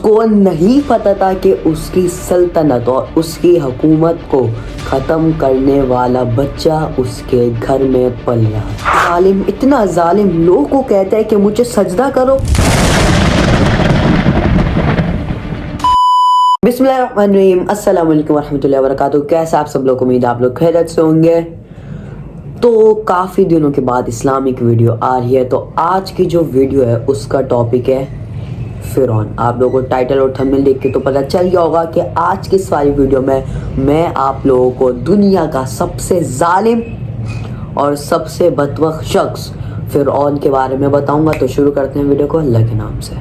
کو نہیں پتا تھا کہ اس کی سلطنت اور اس کی حکومت کو ختم کرنے والا بچہ اس کے گھر میں پل رہا ہے۔ ظالم، اتنا ظالم، لوگوں کو کہتا ہے کہ مجھے سجدہ کرو۔ بسم اللہ الرحمن الرحیم، السلام علیکم ورحمۃ اللہ وبرکاتہ۔ کیسے آپ سب لوگ؟ امید آپ لوگ خیریت سے ہوں گے۔ تو کافی دنوں کے بعد اسلامک ویڈیو آ رہی ہے، تو آج کی جو ویڈیو ہے اس کا ٹاپک ہے فرعون۔ آپ لوگوں کو ٹائٹل اور تھمبنیل دیکھ کے تو پتہ چل گیا ہوگا کہ آج کی اس والی ویڈیو میں آپ لوگوں کو دنیا کا سب سے ظالم اور سب سے بدبخت شخص فرعون کے بارے میں بتاؤں گا۔ تو شروع کرتے ہیں ویڈیو کو اللہ کے نام سے۔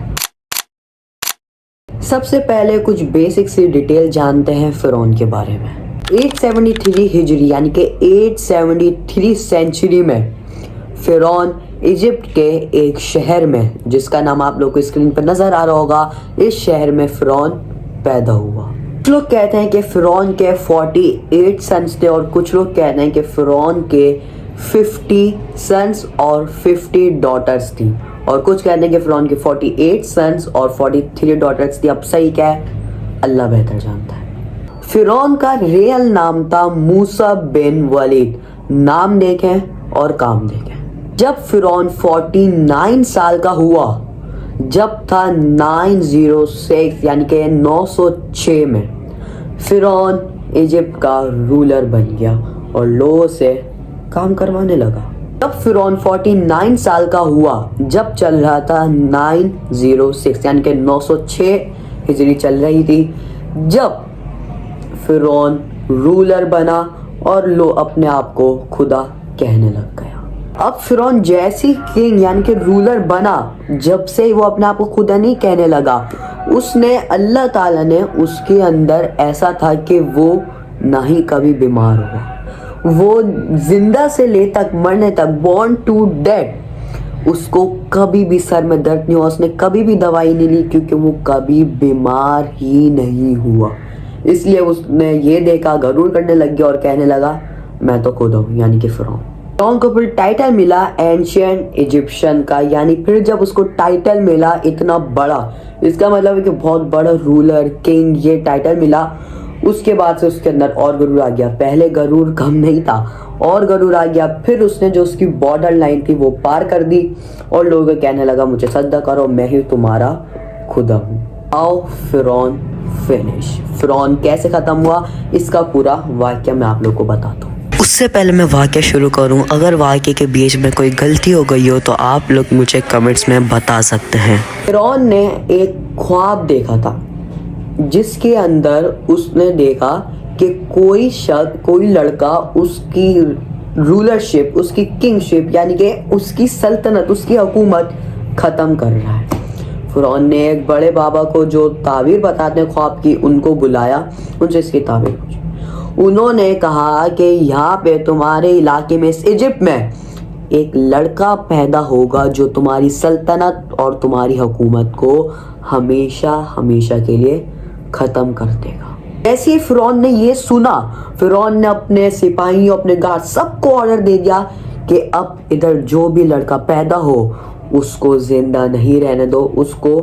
سب سے پہلے کچھ بیسک سی ڈیٹیل جانتے ہیں فرعون کے بارے میں۔ 873 ہجری یعنی کہ 873 سینچری میں فرعون ایجپٹ کے ایک شہر میں، جس کا نام آپ لوگ کو اسکرین پر نظر آ رہا ہوگا، اس شہر میں فرعون پیدا ہوا۔ کچھ لوگ کہتے ہیں کہ فرعون کے 48 سنس تھے، اور کچھ لوگ کہتے ہیں کہ فرعون کے 50 سنس اور 50 ڈاٹرز تھی، اور کچھ کہتے ہیں کہ فرعون کے 48 سنس اور 43 ڈاٹرز تھی۔ اب صحیح کیا ہے اللہ بہتر جانتا ہے۔ فرعون کا ریئل نام تھا موسیٰ بن ولید۔ نام دیکھیں اور کام دیکھیں۔ جب فرعون 49 سال کا ہوا، جب تھا 906 یعنی کہ 906 میں، فرعون ایجپٹ کا رولر بن گیا اور لوگوں سے کام کروانے لگا۔ جب فرعون 49 سال کا ہوا، جب چل رہا تھا 906 یعنی کہ 906 ہجری چل رہی تھی، جب فرعون رولر بنا اور لو اپنے آپ کو خدا کہنے لگ گیا۔ اب فرعون جیسی کنگ یعنی کہ رولر بنا، جب سے وہ اپنے آپ کو خدا نہیں کہنے لگا، اس نے اللہ تعالیٰ نے اس کے اندر ایسا تھا کہ وہ نہ ہی کبھی بیمار ہوا، وہ زندہ سے لے تک مرنے تک، بورن ٹو ڈیڈ، اس کو کبھی بھی سر میں درد نہیں ہوا، اس نے کبھی بھی دوائی نہیں لی، کیونکہ وہ کبھی بیمار ہی نہیں ہوا۔ اس لیے اس نے یہ دیکھا، غرور کرنے لگ گیا اور کہنے لگا میں تو خدا ہوں، یعنی کہ فرعون۔ فرعون کو پھر ٹائٹل ملا اینشینٹ ایجپشن کا، یعنی پھر جب اس کو ٹائٹل ملا اتنا بڑا، اس کا مطلب ہے کہ بہت بڑا رولر، کنگ، یہ ٹائٹل ملا، اس کے بعد سے اس کے اندر اور غرور آ گیا۔ پہلے غرور کم نہیں تھا، اور غرور آ گیا۔ پھر اس نے جو اس کی بارڈر لائن تھی وہ پار کر دی، اور لوگوں کو کہنے لگا مجھے سجدہ کرو، میں ہی تمہارا خدا ہوں۔ آؤ فرعون فنش۔ فرعون کیسے ختم ہوا، اس کا پورا واقعہ میں آپ لوگ کو بتاتا ہوں۔ اس سے پہلے میں واقعہ شروع کروں، اگر واقعے کے بیچ میں کوئی غلطی ہو گئی ہو تو آپ لوگ مجھے کمنٹس میں بتا سکتے ہیں۔ فرعون نے ایک خواب دیکھا تھا، جس کے اندر اس نے دیکھا کہ کوئی شخص، کوئی لڑکا اس کی رولرشپ، اس کی کنگشپ یعنی کہ اس کی سلطنت، اس کی حکومت ختم کر رہا ہے۔ فرعون نے ایک بڑے بابا کو جو تعبیر بتاتے ہیں خواب کی، ان کو بلایا، ان سے اس کی تعبیر پوچھی۔ انہوں نے کہا کہ یہاں پہ تمہارے علاقے میں، اس ایجپٹ میں، ایک لڑکا پیدا ہوگا جو تمہاری سلطنت اور تمہاری حکومت کو ہمیشہ ہمیشہ کے لیے ختم کر دے گا۔ ایسے ہی فرعون نے یہ سنا، فرعون نے اپنے سپاہیوں، اپنے گارڈ سب کو آرڈر دے دیا کہ اب ادھر جو بھی لڑکا پیدا ہو اس کو زندہ نہیں رہنے دو، اس کو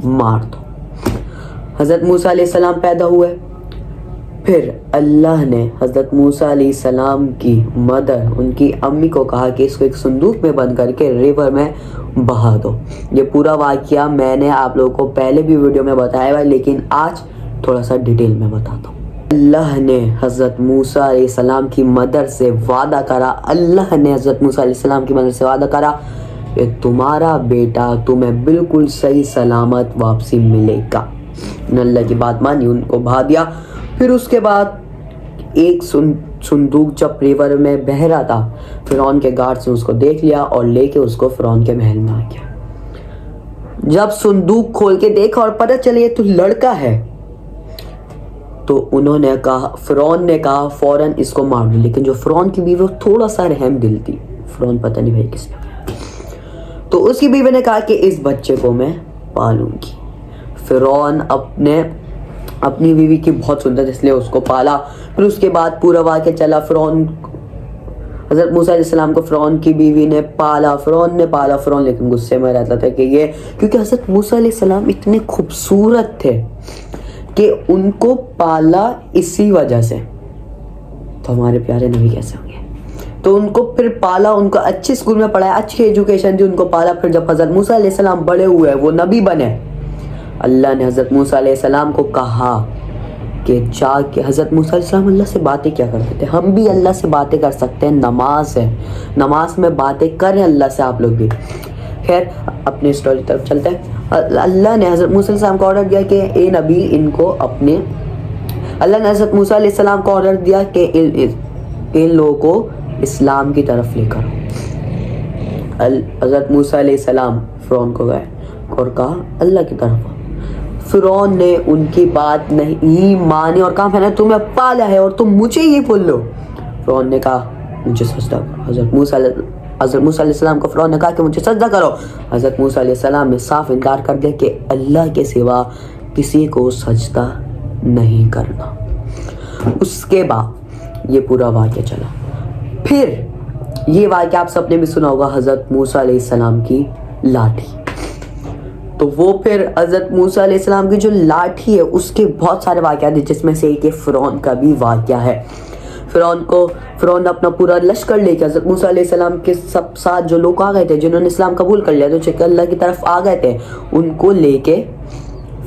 مار دو۔ حضرت موسیٰ علیہ السلام پیدا ہوئے۔ پھر اللہ نے حضرت موسیٰ علیہ السلام کی مدر، ان کی امی کو کہا کہ اس کو ایک صندوق میں بند کر کے ریور میں بہا دو۔ یہ پورا واقعہ میں نے آپ لوگوں کو پہلے بھی ویڈیو میں بتایا ہے، لیکن آج تھوڑا سا ڈیٹیل میں بتاتا ہوں۔ اللہ نے حضرت موسیٰ علیہ السلام کی مدر سے وعدہ کرا، اللہ نے حضرت موسیٰ علیہ السلام کی مدر سے وعدہ کرا کہ تمہارا بیٹا تمہیں بالکل صحیح سلامت واپسی ملے گا۔ انہوں نے اللہ کی بات مانی، ان کو بہا دیا۔ پھر اس کے بعد ایک صندوق جب ریور میں بہہ رہا تھا، فرعون کے گارڈز نے اس کو دیکھ لیا اور لے کے اس کو فرعون کے محل میں آ گیا۔ جب صندوق کھول کے دیکھا اور پتہ چلا یہ تو لڑکا ہے، تو انہوں نے کہا، فرعون نے کہا فوراً اس کو مار دو۔ لیکن جو فرعون کی بیوی تھوڑا سا رحم دل تھی، فرعون پتہ نہیں بھائی کس نے، تو اس کی بیوی نے کہا کہ اس بچے کو میں پالوں گی۔ فرعون اپنی بیوی کی بہت سنت، اس لیے اس کو پالا۔ پھر اس کے بعد پورا واقعہ چلا، فرعون حضرت موسیٰ علیہ السلام کو فرعون کی بیوی نے پالا، فرعون لیکن غصے میں رہتا تھا کہ یہ، کیونکہ حضرت موسیٰ علیہ السلام اتنے خوبصورت تھے کہ ان کو پالا اسی وجہ سے، تو ہمارے پیارے نبی کیسے ہوں گے؟ تو ان کو پھر پالا، ان کو اچھی اسکول میں پڑھایا، اچھی ایجوکیشن دی، ان کو پالا. پھر جب حضرت موسیٰ علیہ السلام بڑے ہوئے، وہ نبی بنے، اللہ نے حضرت موسیٰ علیہ السلام کو کہا کہ جا کے، حضرت موسیٰ علیہ السلام اللہ سے باتیں کیا کرتے تھے، ہم بھی اللہ سے باتیں کر سکتے ہیں، نماز ہے، نماز میں باتیں کریں اللہ سے آپ لوگ بھی. خیر اپنے اسٹوری طرف چلتے ہیں. اللہ نے حضرت موسیٰ علیہ السلام کو آرڈر دیا کہ اے نبی ان کو اپنے، اللہ نے حضرت موسیٰ علیہ السلام کو آرڈر دیا کہ ان لوگوں کو اسلام کی طرف لے کر. حضرت موسیٰ علیہ السلام فرعون کو گئے اور کہا اللہ کی طرف. فرعون نے ان کی بات نہیں مانی اور کہا میں نے تمہیں پالا ہے اور تم مجھے یہ بول لو. فرعون نے کہا مجھے سجدہ کرو. حضرت موسیٰ علیہ السلام کو فرعون نے کہا کہ مجھے سجدہ کرو. حضرت موسیٰ علیہ السلام نے صاف انکار کر دیا کہ اللہ کے سوا کسی کو سجدہ نہیں کرنا. اس کے بعد یہ پورا واقعہ چلا. پھر یہ واقعہ آپ سب نے بھی سنا ہوگا، حضرت موسیٰ علیہ السلام کی لاٹھی. تو وہ پھر حضرت موسیٰ علیہ السلام کی جو لاٹھی ہے اس کے بہت سارے واقعات ہیں، جس میں سے ایک فرعون کا بھی واقعہ ہے. فرعون اپنا پورا لشکر لے کے حضرت موسیٰ علیہ السلام کے سب ساتھ جو لوگ آ گئے تھے، جنہوں نے اسلام قبول کر لیا، جو اللہ کی طرف آ گئے تھے، ان کو لے کے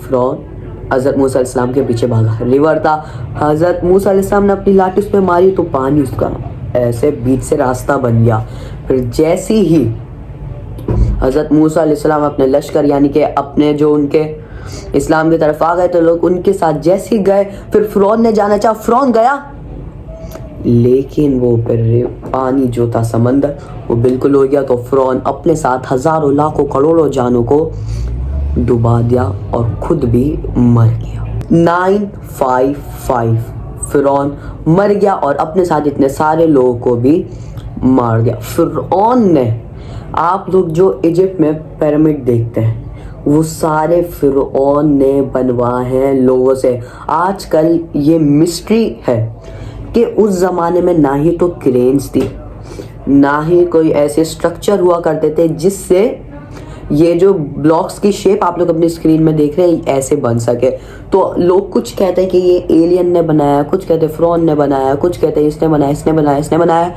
فرعون حضرت موسیٰ علیہ السلام کے پیچھے بھاگا. ریور تھا، حضرت موسیٰ علیہ السلام نے اپنی لاٹھی اس پہ ماری تو پانی اس کا ایسے بیچ سے راستہ بن گیا. پھر جیسی ہی حضرت موسیٰ علیہ السلام اپنے لشکر یعنی کہ اپنے جو ان کے اسلام کی طرف آ گئے تو لوگ ان کے ساتھ جیسے ہی گئے، پھر فرعون نے جانا چاہا، فرعون گیا لیکن وہ پھر پانی جو تھا سمندر وہ بالکل ہو گیا. تو فرعون اپنے ساتھ ہزاروں لاکھوں کروڑوں جانوں کو ڈبا دیا اور خود بھی مر گیا. 955 فرعون مر گیا اور اپنے ساتھ اتنے سارے لوگوں کو بھی مار دیا. فرعون نے، آپ لوگ جو ایجپٹ میں پیرامڈ دیکھتے ہیں وہ سارے فرعون نے بنوائے ہیں لوگوں سے. آج کل یہ مسٹری ہے کہ اس زمانے میں نہ ہی تو کرینز تھی، نہ ہی کوئی ایسے سٹرکچر ہوا کرتے تھے جس سے یہ جو بلاکس کی شیپ آپ لوگ اپنی اسکرین میں دیکھ رہے ہیں ایسے بن سکے. تو لوگ کچھ کہتے ہیں کہ یہ ایلین نے بنایا، کچھ کہتے ہیں فرعون نے بنایا، کچھ کہتے ہیں اس نے بنایا، اس نے بنایا، اس نے بنایا.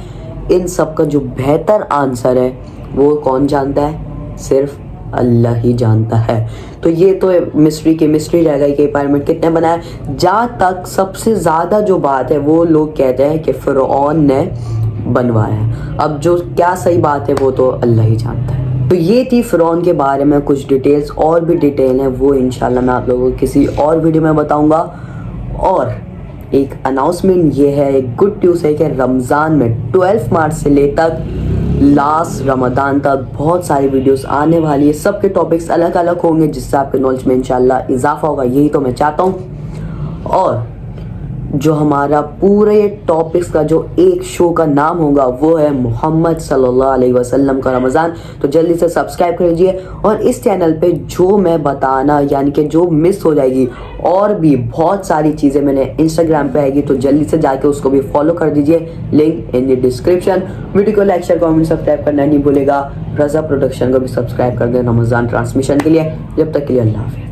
ان سب کا جو بہتر آنسر ہے وہ کون جانتا ہے؟ صرف اللہ ہی جانتا ہے. تو یہ تو مسٹری کی مسٹری رہ گئی کہ پیرامڈ کتنے بنایا. جہاں تک سب سے زیادہ جو بات ہے وہ لوگ کہتے ہیں کہ فرعون نے بنوایا ہے. اب جو کیا صحیح بات ہے وہ تو اللہ ہی جانتا ہے. تو یہ تھی فرعون کے بارے میں کچھ ڈیٹیلز، اور بھی ڈیٹیل ہیں وہ انشاءاللہ میں آپ لوگوں کو کسی اور ویڈیو میں بتاؤں گا. اور ایک اناؤنسمنٹ یہ ہے، ایک گڈ نیوز ہے کہ رمضان میں 12 مارچ سے لے تک لاسٹ رمضان تک بہت ساری ویڈیوز آنے والی ہے. سب کے ٹاپکس الگ الگ ہوں گے جس سے آپ کے نالج میں انشاءاللہ اضافہ ہوگا، یہی تو میں چاہتا ہوں. اور جو ہمارا پورے ٹاپکس کا جو ایک شو کا نام ہوگا وہ ہے محمد صلی اللہ علیہ وسلم کا رمضان. تو جلدی سے سبسکرائب کر لیجیے. اور اس چینل پہ جو میں بتانا یعنی کہ جو مس ہو جائے گی اور بھی بہت ساری چیزیں میں نے انسٹاگرام پہ آئے گی، تو جلدی سے جا کے اس کو بھی فالو کر دیجیے، link in the description. Video کو لائک شیئر کامنٹ سبسکرائب کرنا نہیں بھولے گا. رضا پروڈکشن کو بھی سبسکرائب کر دیں رمضان ٹرانسمیشن کے لیے. جب تک کے لیے اللہ حافظ.